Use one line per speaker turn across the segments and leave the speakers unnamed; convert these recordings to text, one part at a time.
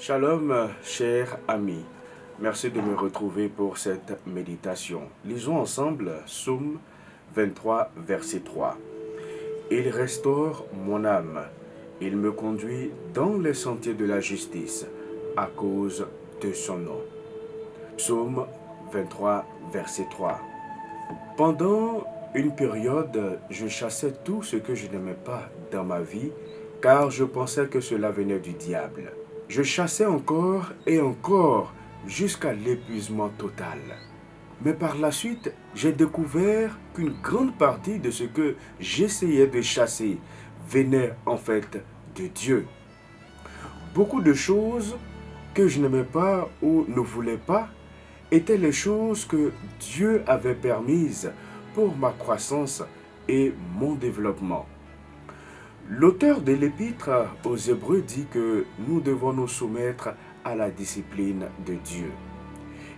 Shalom, cher ami. Merci de me retrouver pour cette méditation. Lisons ensemble Psaume 23, verset 3. Il restaure mon âme. Il me conduit dans les sentiers de la justice à cause de son nom. Psaume 23, verset 3. Pendant une période, je chassais tout ce que je n'aimais pas dans ma vie, car je pensais que cela venait du diable. Je chassais encore et encore jusqu'à l'épuisement total. Mais par la suite, j'ai découvert qu'une grande partie de ce que j'essayais de chasser venait en fait de Dieu. Beaucoup de choses que je n'aimais pas ou ne voulais pas étaient les choses que Dieu avait permises pour ma croissance et mon développement. L'auteur de l'épître aux Hébreux dit que nous devons nous soumettre à la discipline de Dieu.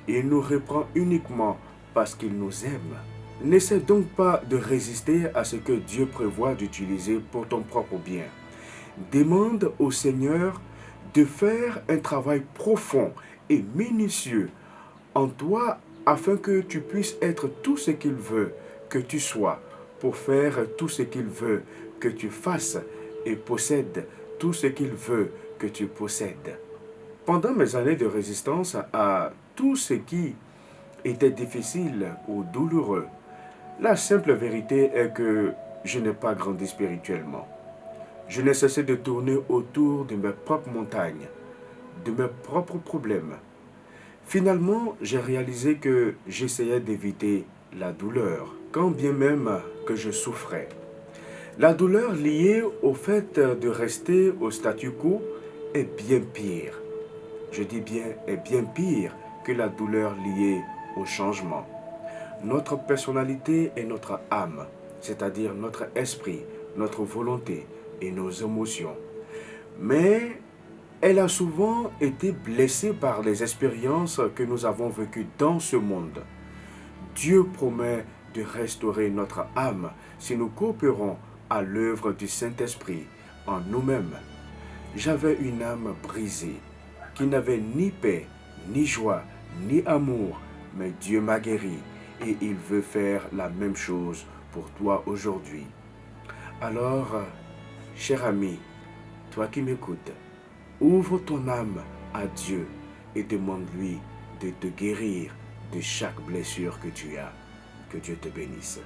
Il nous reprend uniquement parce qu'il nous aime. N'essaie donc pas de résister à ce que Dieu prévoit d'utiliser pour ton propre bien. Demande au Seigneur de faire un travail profond et minutieux en toi afin que tu puisses être tout ce qu'il veut que tu sois, pour faire tout ce qu'il veut que tu fasses et possède tout ce qu'il veut que tu possèdes. Pendant mes années de résistance à tout ce qui était difficile ou douloureux, la simple vérité est que je n'ai pas grandi spirituellement. Je n'ai cessé de tourner autour de mes propres montagnes, de mes propres problèmes. Finalement, j'ai réalisé que j'essayais d'éviter la douleur, quand bien même que je souffrais. La douleur liée au fait de rester au statu quo est bien pire. Je dis bien est bien pire que la douleur liée au changement. Notre personnalité et notre âme, c'est-à-dire notre esprit, notre volonté et nos émotions. Mais elle a souvent été blessée par les expériences que nous avons vécues dans ce monde. Dieu promet de restaurer notre âme si nous coopérons à l'œuvre du Saint-Esprit en nous-mêmes. J'avais une âme brisée, qui n'avait ni paix, ni joie, ni amour, mais Dieu m'a guéri et il veut faire la même chose pour toi aujourd'hui. Alors, cher ami, toi qui m'écoutes, ouvre ton âme à Dieu et demande-lui de te guérir de chaque blessure que tu as. Que Dieu te bénisse.